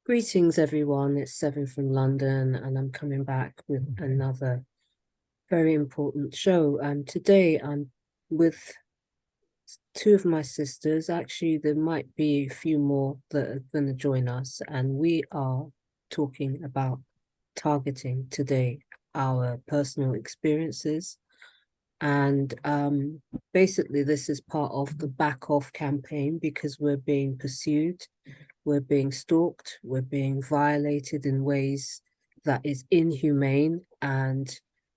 Greetings, everyone. It's Seven from London, and I'm coming back with another very important show. And today I'm with two of my sisters. Actually, there might be a few more that are going to join us, and we are talking about targeting today, our personal experiences. And basically, this is part of the back off campaign because we're being pursued, we're being stalked, we're being violated in ways that is inhumane. And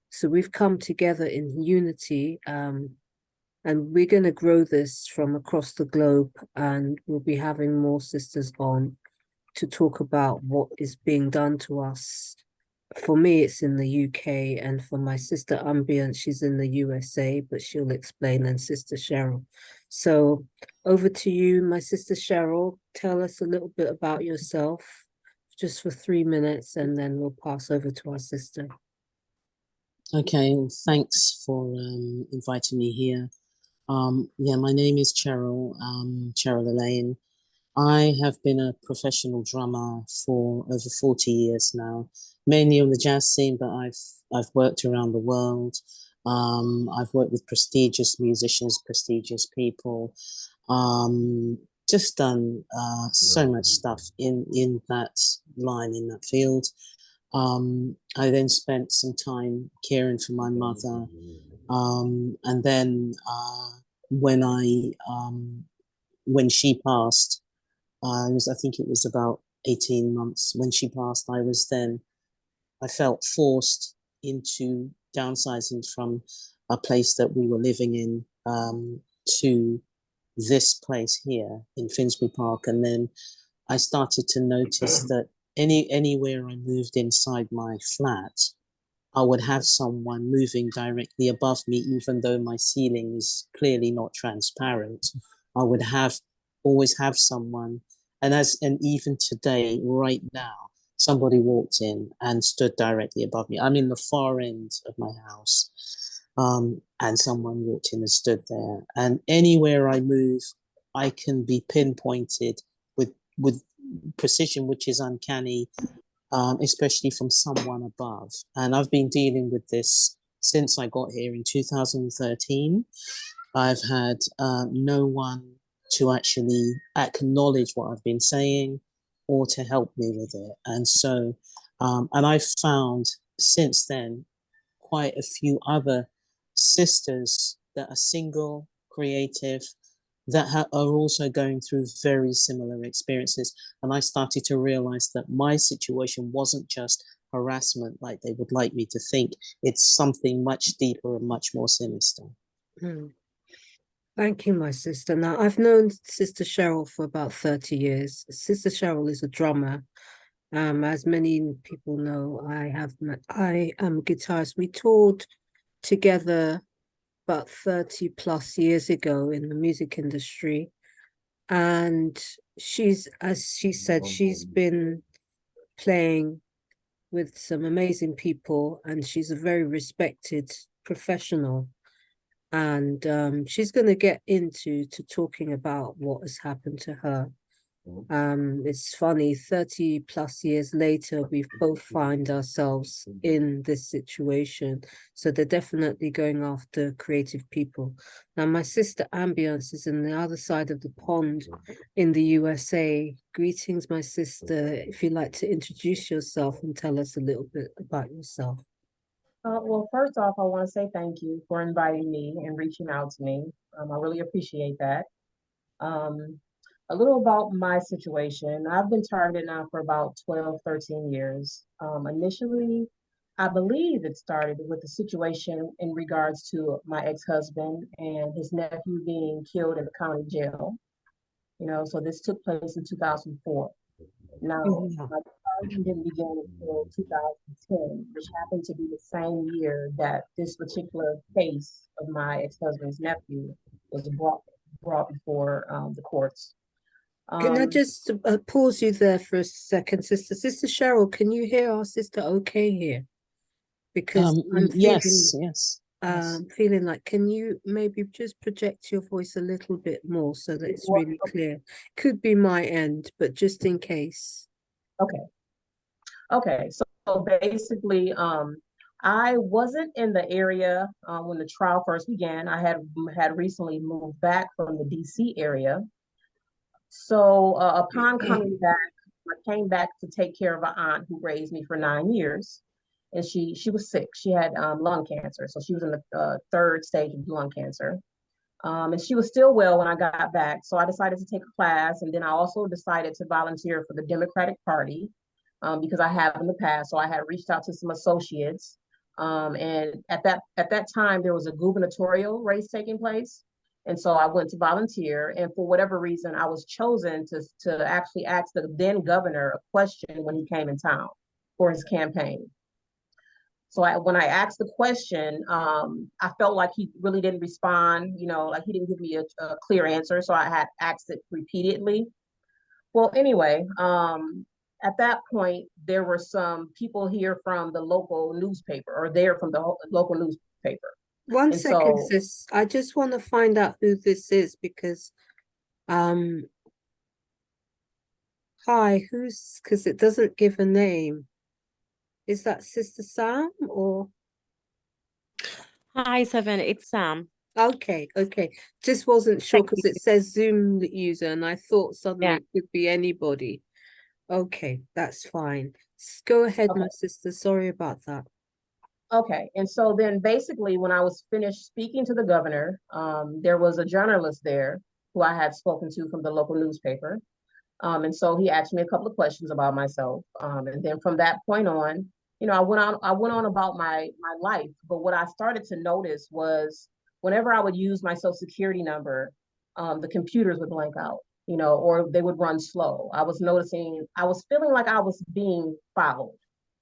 so we've come together in unity, and we're going to grow this from across the globe. And we'll be having more sisters on to talk about what is being done to us. For me, it's in the UK, and for my sister Ambiance, she's in the USA, but she'll explain, and Sister Cheryl. So over to you, my sister Cheryl. Tell us a little bit about yourself, just for 3 minutes, and then we'll pass over to our sister. Okay, well, thanks for inviting me here. Yeah, my name is Cheryl, Cheryl Elaine. I have been a professional drummer for over 40 years now, mainly on the jazz scene, but I've worked around the world. I've worked with prestigious musicians, prestigious people. Just done so much stuff in that line, in that field. I then spent some time caring for my mother. And then when I when she passed, I think it was about 18 months when she passed, I felt forced into downsizing from a place that we were living in to this place here in Finsbury Park. And then I started to notice that anywhere I moved inside my flat, I would have someone moving directly above me, even though my ceiling is clearly not transparent. I would always have someone, and even today, right now, somebody walked in and stood directly above me. I'm in the far end of my house, and someone walked in and stood there. And anywhere I move, I can be pinpointed with precision, which is uncanny, especially from someone above. And I've been dealing with this since I got here in 2013. I've had no one to actually acknowledge what I've been saying or to help me with it. And so, and I've found since then quite a few other sisters that are single, creative, that are also going through very similar experiences. And I started to realize that my situation wasn't just harassment like they would like me to think. It's something much deeper and much more sinister. Hmm. Thank you, my sister. Now, I've known Sister Cheryl for about 30 years. Sister Cheryl is a drummer. As many people know, I am a guitarist. We toured together about 30 plus years ago in the music industry. And as she said, she's been playing with some amazing people, and she's a very respected professional. And she's going to get into talking about what has happened to her. It's funny, 30 plus years later, we've both find ourselves in this situation. So they're definitely going after creative people. Now, my sister Ambiance is in the other side of the pond in the USA. Greetings, my sister. If you'd like to introduce yourself and tell us a little bit about yourself. Well, first off, I want to say thank you for inviting me and reaching out to me. I really appreciate that. Um, a little about my situation. I've been targeted now for about 12, 13 years. Initially, I believe it started with a situation in regards to my ex-husband and his nephew being killed in the county jail. So this took place in 2004. Now, Yeah. my gardening didn't begin until 2010, which happened to be the same year that this particular case of my ex-husband's nephew was brought before the courts. Can I Um, just pause you there for a second, sister? Sister Cheryl, can you hear our sister okay here? Because I'm Yes, yes, yes. feeling like, can you maybe just project your voice a little bit more so that it's really clear? Could be my end, but just in case. Okay. Okay. So basically, I wasn't in the area when the trial first began. I had recently moved back from the DC area. So upon coming back, I came back to take care of an aunt who raised me for 9 years, and she was sick. She had lung cancer, so she was in the third stage of lung cancer. And she was still well when I got back. So I decided to take a class. And then I also decided to volunteer for the Democratic Party because I have in the past. So I had reached out to some associates. And at that time, there was a gubernatorial race taking place. And so I went to volunteer. And for whatever reason, I was chosen to actually ask the then governor a question when he came in town for his campaign. So when I asked the question, I felt like he really didn't respond, like he didn't give me a clear answer. So I had asked it repeatedly. Well, anyway, at that point, there were some people here from the local newspaper or there from the local newspaper. One And second, so, sis. I just want to find out who this is because, hi, because it doesn't give a name. Is that Sister Sam or? Hi, Seven. It's Sam. Okay. Just wasn't sure Thank because you. it says Zoom user and I thought suddenly Yeah. it could be anybody. Okay, that's fine. Go ahead, my Okay. sister. Sorry about that. okay. And so then basically, when I was finished speaking to the governor, there was a journalist there who I had spoken to from the local newspaper. And so he asked me a couple of questions about myself. And then from that point on, I went on about my life. But what I started to notice was whenever I would use my social security number, the computers would blank out, or they would run slow. I was feeling like I was being followed.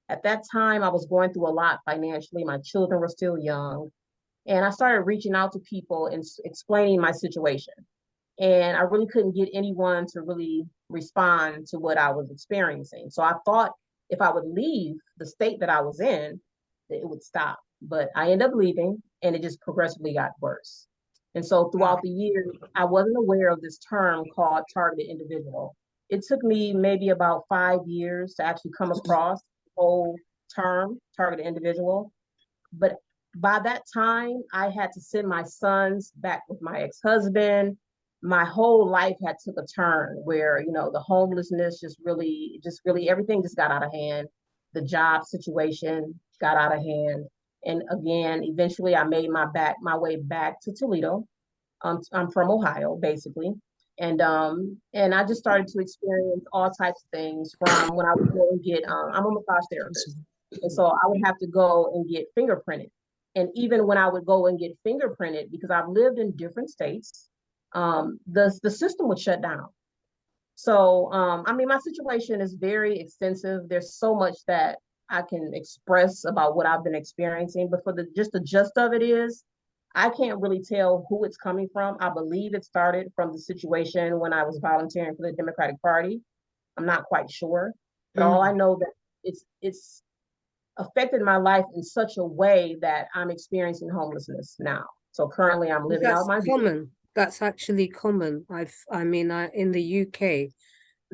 At that time, I was going through a lot financially. My children were still young. And I started reaching out to people and explaining my situation. And I really couldn't get anyone to really respond to what I was experiencing. So I thought if I would leave the state that I was in, that it would stop. But I ended up leaving and it just progressively got worse. And so throughout the years, I wasn't aware of this term called targeted individual. It took me maybe about 5 years to actually come across the whole term, targeted individual. But by that time, I had to send my sons back with my ex-husband. My whole life had took a turn where, the homelessness just really everything just got out of hand. The job situation got out of hand. And again, eventually I made my way back to Toledo. I'm from Ohio, basically. And I just started to experience all types of things from when I would go and get I'm a massage therapist. And so I would have to go and get fingerprinted. And even when I would go and get fingerprinted, because I've lived in different states, the system would shut down. So I mean, my situation is very extensive. There's so much that I can express about what I've been experiencing, but for the gist of it is, I can't really tell who it's coming from. I believe it started from the situation when I was volunteering for the Democratic Party. I'm not quite sure, but all I know that it's affected my life in such a way that I'm experiencing homelessness now. So currently I'm living out That's my dream. common. That's actually common. In the UK,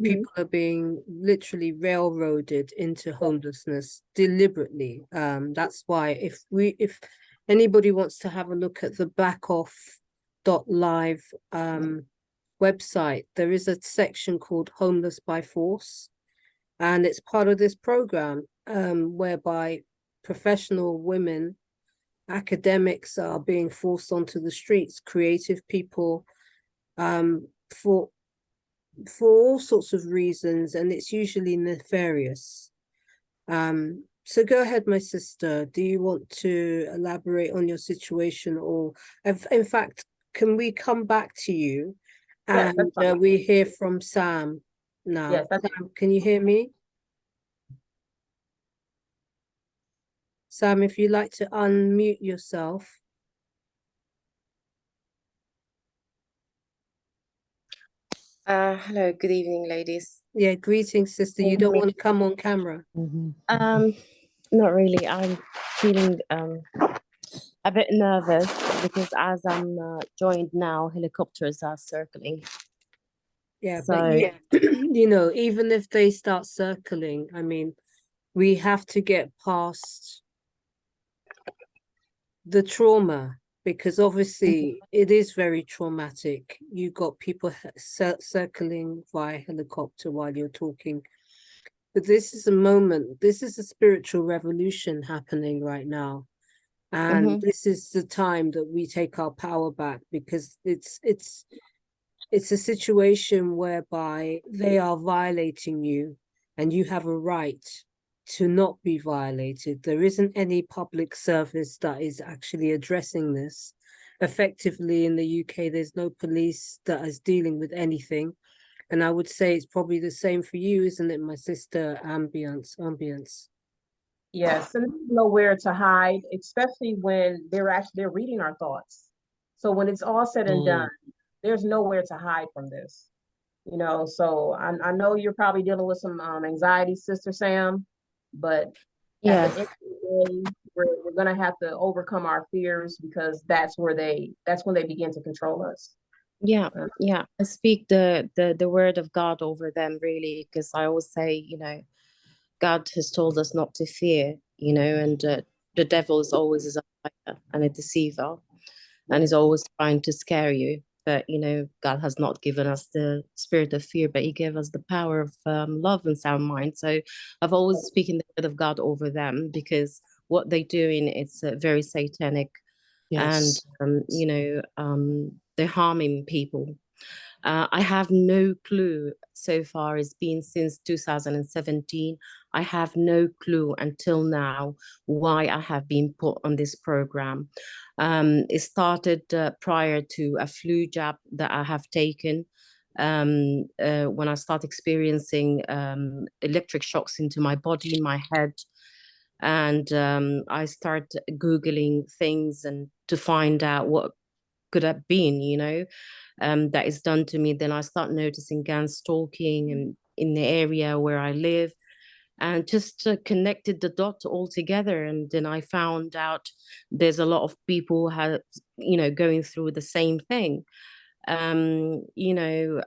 people are being literally railroaded into homelessness deliberately. That's why if anybody wants to have a look at the backoff.live website, there is a section called Homeless by Force, and it's part of this program whereby professional women, academics are being forced onto the streets, creative people, for all sorts of reasons, and it's usually nefarious. So go ahead, my sister. Do you want to elaborate on your situation, or in fact, can we come back to you? Yes, And that's fine. we hear from Sam now. Yes, that's Sam, can you hear me? Sam, if you'd like to unmute yourself. Hello, good evening, ladies. Yeah, greetings, sister. You don't want to come on camera. Not really. I'm feeling a bit nervous because as I'm joined now, helicopters are circling. Yeah, but So you know, even if they start circling, I mean, we have to get past the trauma because obviously it is very traumatic. You got people circling via helicopter while you're talking. But this is a moment, this is a spiritual revolution happening right now. And this is the time that we take our power back because it's a situation whereby they are violating you and you have a right to not be violated. There isn't any public service that is actually addressing this effectively in the UK. There's no police that is dealing with anything. And I would say it's probably the same for you, isn't it, my sister? Ambiance. Yes, and there's nowhere to hide, especially when they're reading our thoughts. So when it's all said and done, there's nowhere to hide from this. You know, so I know you're probably dealing with some anxiety, Sister Sam, but at the end yes, of the day, we're gonna have to overcome our fears because that's when they begin to control us. yeah, Uh, yeah. I speak the word of God over them really, because I always say, you know, God has told us not to fear, you know, and the devil is always a liar and a deceiver, and is always trying to scare you. But you know, God has not given us the spirit of fear, but He gave us the power of love and sound mind. So I've always speaking the word of God over them because what they're doing it's very satanic, and Yes. you know, they're harming people. I have no clue so far. It's been since 2017. I have no clue until now why I have been put on this program. It started prior to a flu jab that I have taken. When I start experiencing electric shocks into my body, my head, and I start Googling things and to find out what could have been, you know, that is done to me. Then I start noticing gang stalking and in the area where I live, and just connected the dots all together. And then I found out there's a lot of people have, you know, going through the same thing. You know,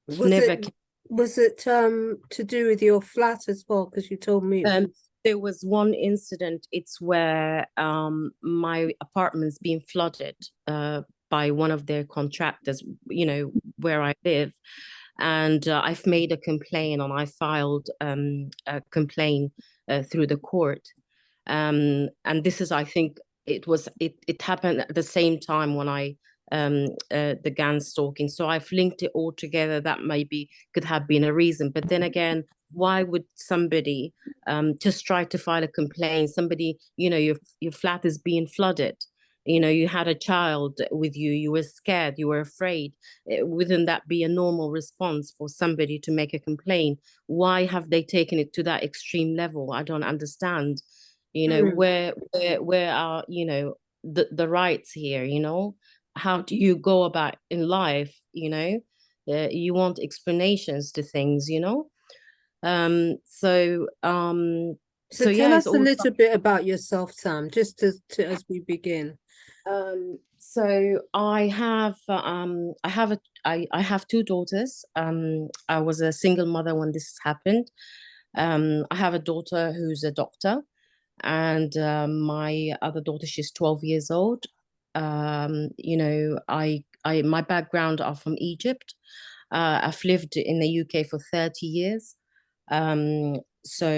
Was never. it was it to do with your flat as well? Because you told me it was. There was one incident. It's where my apartment's being flooded by one of their contractors, you know, where I live. And I've made a complaint, and I filed a complaint through the court. And this is, I think, it happened at the same time when I the gang stalking. So I've linked it all together. That maybe could have been a reason. But then again, why would somebody just try to file a complaint? Somebody, you know, your flat is being flooded. You know, you had a child with you. You were scared. You were afraid. Wouldn't that be a normal response for somebody to make a complaint? Why have they taken it to that extreme level? I don't understand. You know, Mm. where are, you know, the rights here? You know, how do you go about in life? You know, you want explanations to things. You know, so So so tell yeah, it's us a all. little bit about yourself, Sam, just to as we begin. So I have two daughters. I was a single mother when this happened. I have a daughter who's a doctor, and my other daughter, she's 12 years old. You know, I my background are from Egypt. I've lived in the UK for 30 years. So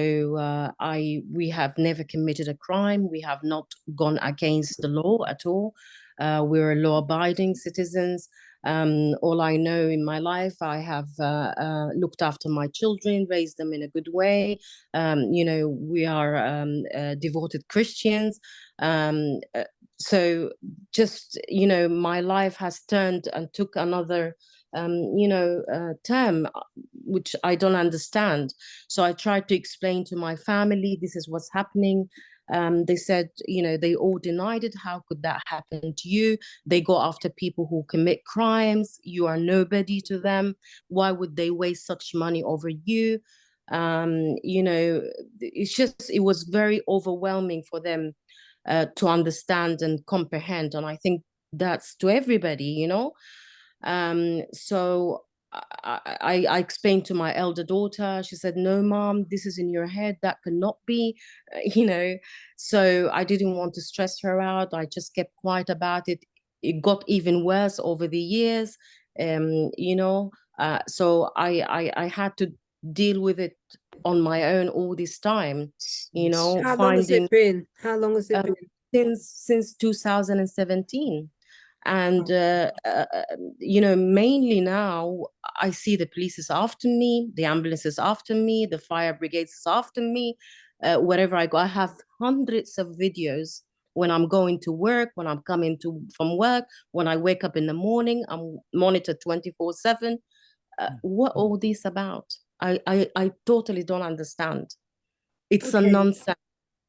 we have never committed a crime. We have not gone against the law at all. We're law-abiding citizens. All I know in my life, I have looked after my children, raised them in a good way. You know, we are devoted Christians. So just, you know, my life has turned and took another you know, term which I don't understand. So I tried to explain to my family this is what's happening. They said, you know, they all denied it. How could that happen to you? They go after people who commit crimes. You are nobody to them. Why would they waste such money over you? You know, it's just, it was very overwhelming for them to understand and comprehend. And I think that's to everybody, you know. So I explained to my elder daughter. She said, "No, mom, this is in your head. That cannot be," you know. So I didn't want to stress her out. I just kept quiet about it. It got even worse over the years, you know. So I had to deal with it on my own all this time, you Yes. know, How long has finding it been? How long has it um, been? since 2017. And Oh, you know, mainly now I see the police is after me, the ambulance is after me, the fire brigades is after me. Wherever I go, I have hundreds of videos when I'm going to work, when I'm coming to from work, when I wake up in the morning. I'm monitored 24/7. What all this about? I totally don't understand. It's a okay. nonsense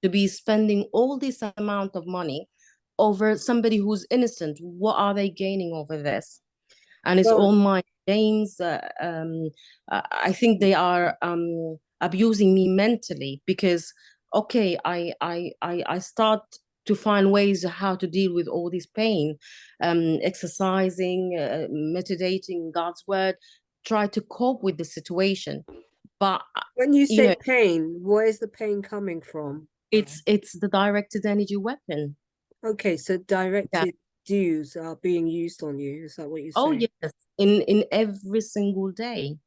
to be spending all this amount of money over somebody who's innocent. What are they gaining over this? And it's all Well, my games. I think they are abusing me mentally because, okay, I start to find ways how to deal with all this pain, exercising, meditating God's word, try to cope with the situation. But when you you say know, pain, where is the pain coming from? it's the directed energy weapon. Okay, so Yeah. directed dues are being used on you. Is that what you're Oh saying? yes, in every single day,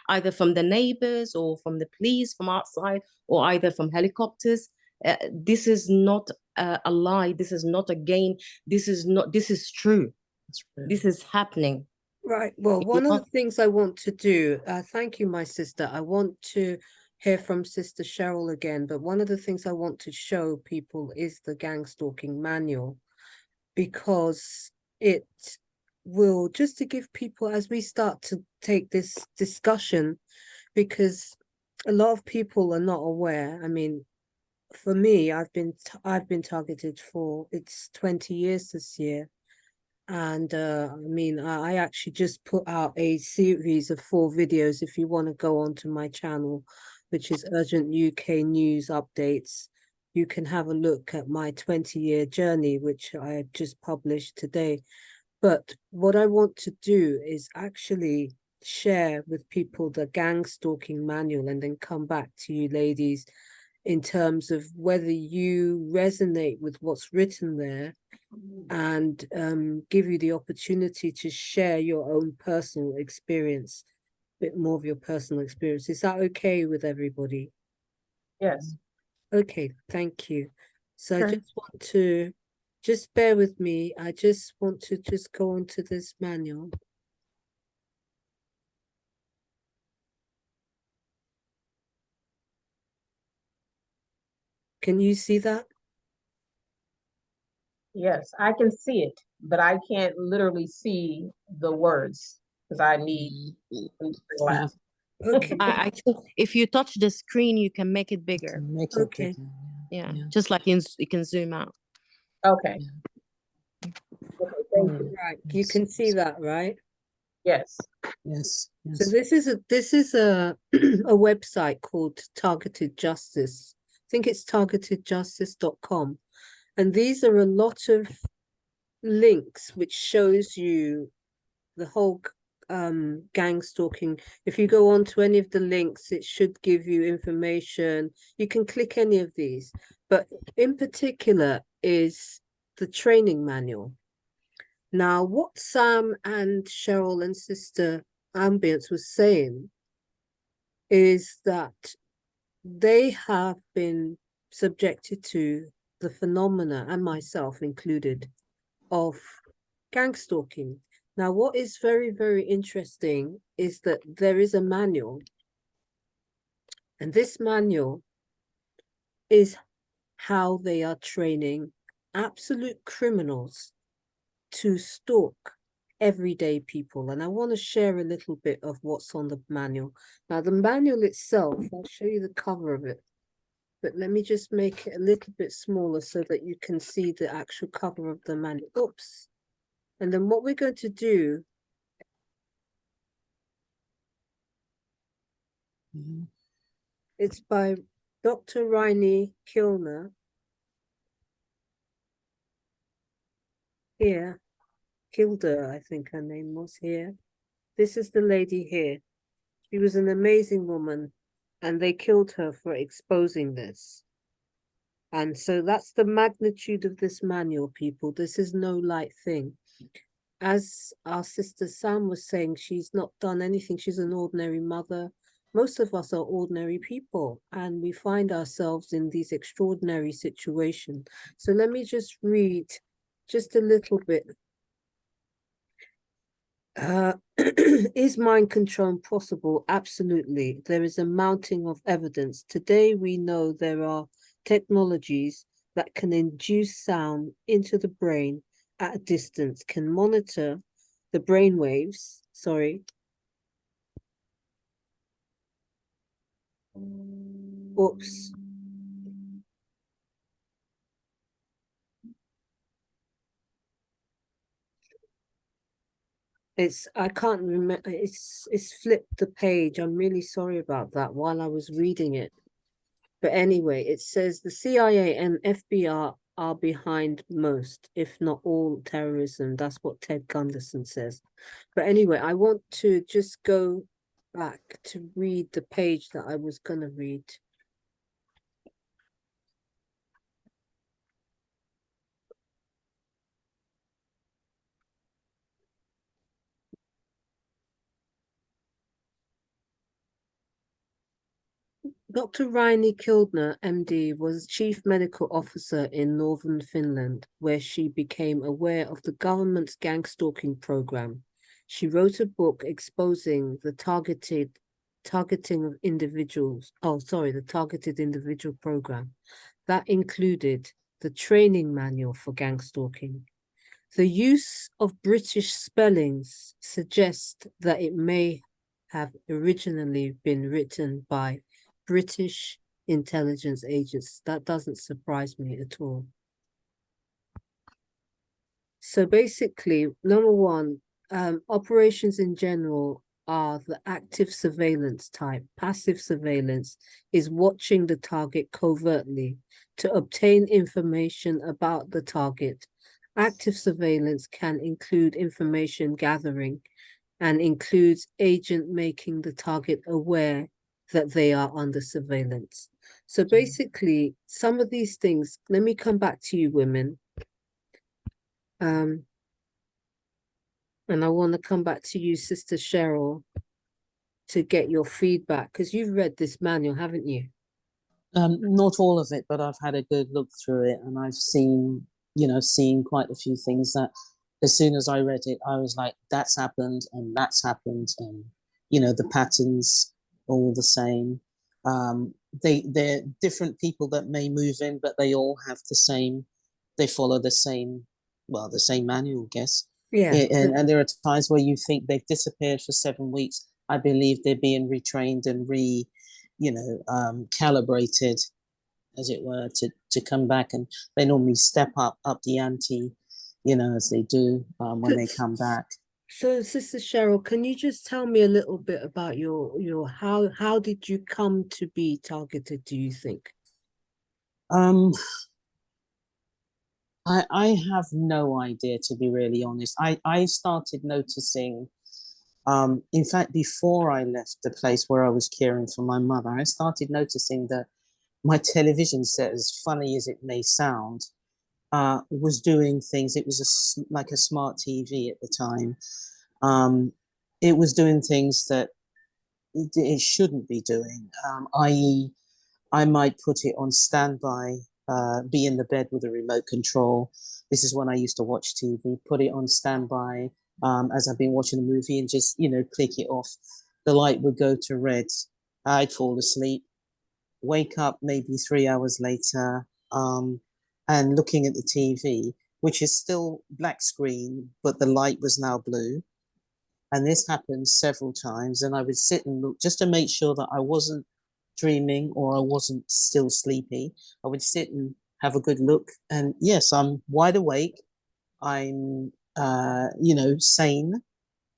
either from the neighbors or from the police from outside, or either from helicopters. This is not a lie. This is not a game. This is not. This is true. That's true. This is happening. Right. Well, You one of know? the things I want to do, thank you, my sister. I want to hear from Sister Cheryl again, but one of the things I want to show people is the gang stalking manual, because it will, just to give people, as we start to take this discussion, because a lot of people are not aware. I mean, for me, I've been targeted for, it's 20 years this year. And I mean, I actually just put out a series of 4 videos. If you want to go onto my channel, which is Urgent UK News Updates, you can have a look at my 20-year journey, which I just published today. But what I want to do is actually share with people the gang stalking manual, and then come back to you ladies in terms of whether you resonate with what's written there, and give you the opportunity to share your own personal experience, a bit more of your personal experience. Is that okay with everybody? Yes. Okay, thank you. So I Sure. just want to, just bear with me. I just want to just go on to this manual. Can you see that? Yes, I can see it, but I can't literally see the words because I need Yeah. glasses. Okay, I think if you touch the screen, you can make it To bigger. make it okay, bigger. Yeah, Yeah. just like you can zoom out. Okay. Yeah. Okay, thank Oh, you. right. You yes, can see that, right? Yes. yes, So yes. this is a a website called Targeted Justice. I think it's targetedjustice.com. And these are a lot of links which shows you the whole gang stalking. If you go on to any of the links, it should give you information. You can click any of these, but in particular is the training manual. Now, what Sam and Cheryl and Sister Ambiance was saying is that they have been subjected to the phenomena, and myself included, of gang stalking. Now, what is very, very interesting is that there is a manual, and this manual is how they are training absolute criminals to stalk everyday people. And I want to share a little bit of what's on the manual. Now, the manual itself, I'll show you the cover of it, but let me just make it a little bit smaller so that you can see the actual cover of the manual. Oops. And then what we're going to do, Mhm. it's by Dr. Rainey Kilner. Here, Kilder, I think her name was here. This is the lady here. She was an amazing woman, and they killed her for exposing this. And so that's the magnitude of this manual, people. This is no light thing. As our sister Sam was saying, she's not done anything. She's an ordinary mother. Most of us are ordinary people, and we find ourselves in these extraordinary situations. So let me just read just a little bit. Is mind control possible? Absolutely. There is a mounting of evidence. Today, we know there are technologies that can induce sound into the brain at a distance, can monitor the brain waves. Sorry. Oops. I can't remember, it's flipped the page. I'm really sorry about that while I was reading it. But anyway, it says the CIA and FBI are behind most, if not all, terrorism. That's what Ted Gunderson says. But anyway, I want to just go back to read the page that I was going to read. Dr. Raini Kildner, MD, was chief medical officer in northern Finland, where she became aware of the government's gang-stalking program. She wrote a book exposing the targeted individual program. That included the training manual for gang-stalking. The use of British spellings suggests that it may have originally been written by British intelligence agents. That doesn't surprise me at all. So basically, number one, operations in general are the active surveillance type. Passive surveillance is watching the target covertly to obtain information about the target. Active surveillance can include information gathering and includes agent making the target aware that they are under surveillance. So basically, some of these things, let me come back to you, women. And I want to come back to you, Sister Cheryl, to get your feedback, because you've read this manual, haven't you? Not all of it, but I've had a good look through it, and I've seen quite a few things that as soon as I read it, I was like, that's happened and that's happened, and the patterns all the same. They're different people that may move in, but they all have they follow the same manual, I guess. Yeah. And there are times where you think they've disappeared for 7 weeks. I believe they're being retrained and calibrated, as it were, to come back, and they normally step up the ante, as they do when they come back. So, Sister Cheryl, can you just tell me a little bit about your how did you come to be targeted, do you think? I have no idea, to be really honest. I started noticing, in fact, before I left the place where I was caring for my mother, I started noticing that my television set, as funny as it may sound, was doing things. It was like a smart TV at the time. It was doing things that it shouldn't be doing, i.e., I might put it on standby, be in the bed with a remote control. This is when I used to watch TV, put it on standby as I've been watching a movie, and just, click it off. The light would go to red. I'd fall asleep, wake up maybe 3 hours later, and looking at the TV, which is still black screen, but the light was now blue. And this happened several times. And I would sit and look just to make sure that I wasn't dreaming or I wasn't still sleepy. I would sit and have a good look. And yes, I'm wide awake. I'm, sane.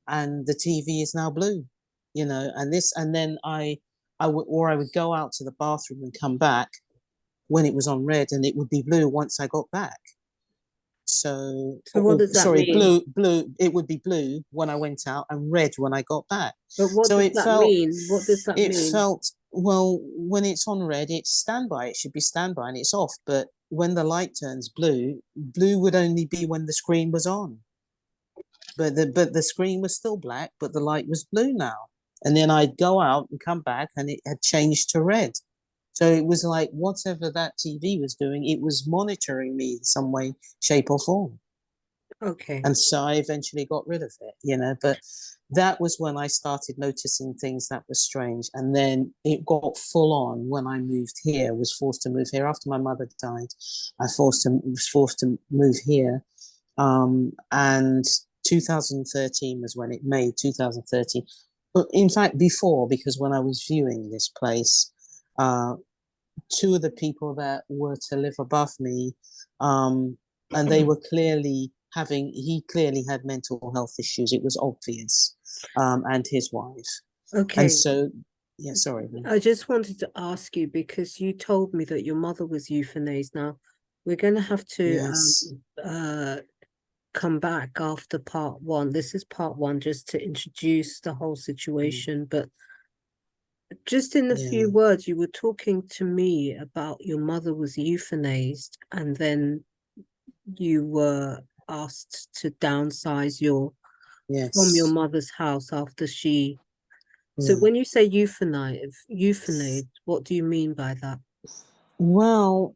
And the TV is now blue, and then I would go out to the bathroom and come back when it was on red, and it would be blue once I got back. So, So what does that sorry, mean? blue, it would be blue when I went out and red when I got back. But what So does that mean? What does that mean? well, when it's on red, it's standby. It should be standby and it's off. But when the light turns blue, blue would only be when the screen was on. But the screen was still black, but the light was blue now. And then I'd go out and come back and it had changed to red. So it was like whatever that TV was doing, it was monitoring me in some way, shape, or form. Okay. And so I eventually got rid of it, you know. But that was when I started noticing things that were strange. And then it got full on when I moved here, was forced to move here after my mother died. I was forced to move here. And 2013 was when it made 2013. But in fact, before, because when I was viewing this place, two of the people that were to live above me, and they were clearly he clearly had mental health issues. It was obvious, and his wife. Okay. And so, yeah, sorry. I just wanted to ask you, because you told me that your mother was euthanized. Now, we're going to have to Yes. come back after part one. This is part one, just to introduce the whole situation. But just in a few Yeah. words, you were talking to me about your mother was euthanized, and then you were asked to downsize from your Yes. mother's house after she. So Yeah. when you say euthanize, what do you mean by that? Well,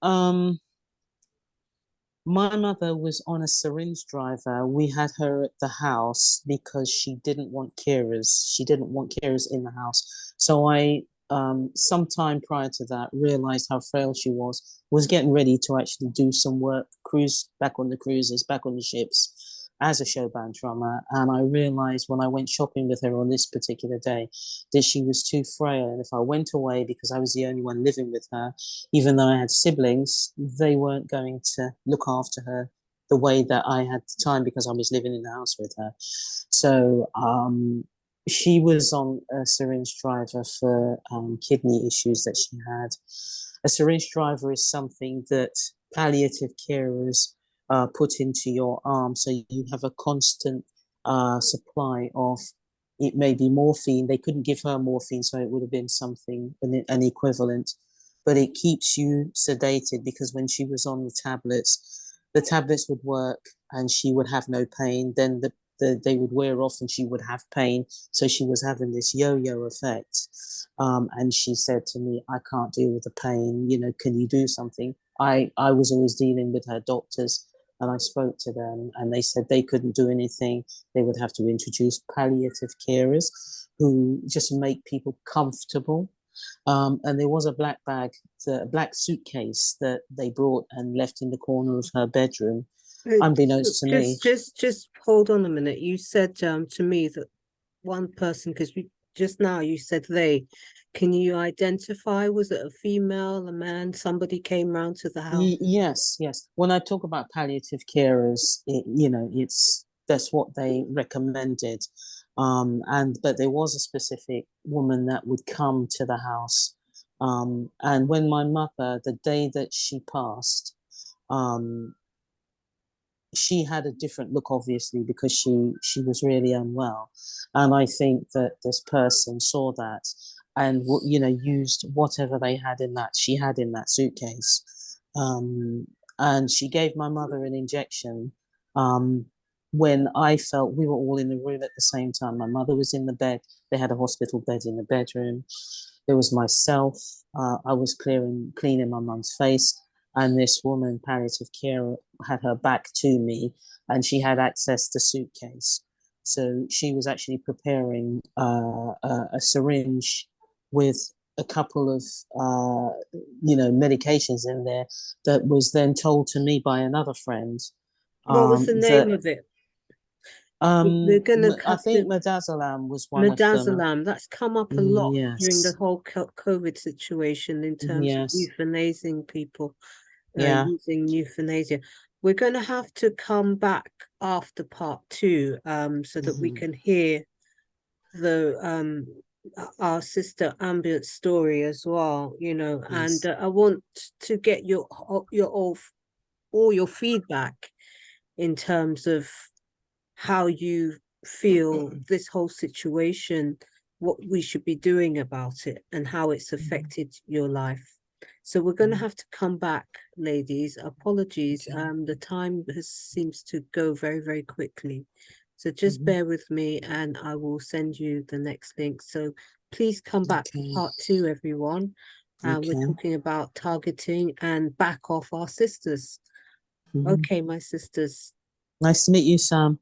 my mother was on a syringe driver. We had her at the house because she didn't want carers. She didn't want carers in the house. So I, sometime prior to that, realized how frail she was getting ready to actually do some work, cruise back on the cruises, back on the ships as a showband drummer. And I realized when I went shopping with her on this particular day that she was too frail. And if I went away because I was the only one living with her, even though I had siblings, they weren't going to look after her the way that I had the time because I was living in the house with her. So she was on a syringe driver for kidney issues that she had. A syringe driver is something that palliative carers put into your arm, so you have a constant supply of, it may be morphine. They couldn't give her morphine, so it would have been something, an equivalent, but it keeps you sedated because when she was on the tablets would work and she would have no pain. Then they would wear off and she would have pain. So she was having this yo-yo effect. And she said to me, I can't deal with the pain. You know, can you do something? I was always dealing with her doctors and I spoke to them and they said they couldn't do anything. They would have to introduce palliative carers who just make people comfortable. And there was a black bag, a black suitcase that they brought and left in the corner of her bedroom, unbeknownst to me. Just hold on a minute. You said to me that one person, because just now you said they. Can you identify? Was it a female, a man? Somebody came round to the house? Yes. When I talk about palliative carers, that's what they recommended. But there was a specific woman that would come to the house. And when my mother, the day that she passed, she had a different look, obviously, because she was really unwell. And I think that this person saw that and, used whatever she had in that suitcase. And she gave my mother an injection. When I felt we were all in the room at the same time. My mother was in the bed. They had a hospital bed in the bedroom. There was myself. I was cleaning my mum's face. And this woman, palliative care, had her back to me and she had access to suitcase. So she was actually preparing a syringe with a couple of, medications in there that was then told to me by another friend. What was the name of it? We're gonna I think midazolam was one of them. Midazolam. That's come up a lot during the Yes. whole COVID situation in terms of Yes. euthanizing people, Yeah. using euthanasia. We're going to have to come back after part two, so that we can hear the our sister Ambiance story as well, Yes. and I want to get all your feedback in terms of how you feel this whole situation, what we should be doing about it, and how it's affected your life. So we're going to have to come back, ladies. Apologies. The time seems to go very, very quickly. So just bear with me and I will send you the next link. So please come back for part 2, everyone. We're talking about targeting and back off our sisters. Okay, my sisters. Nice to meet you, Sam.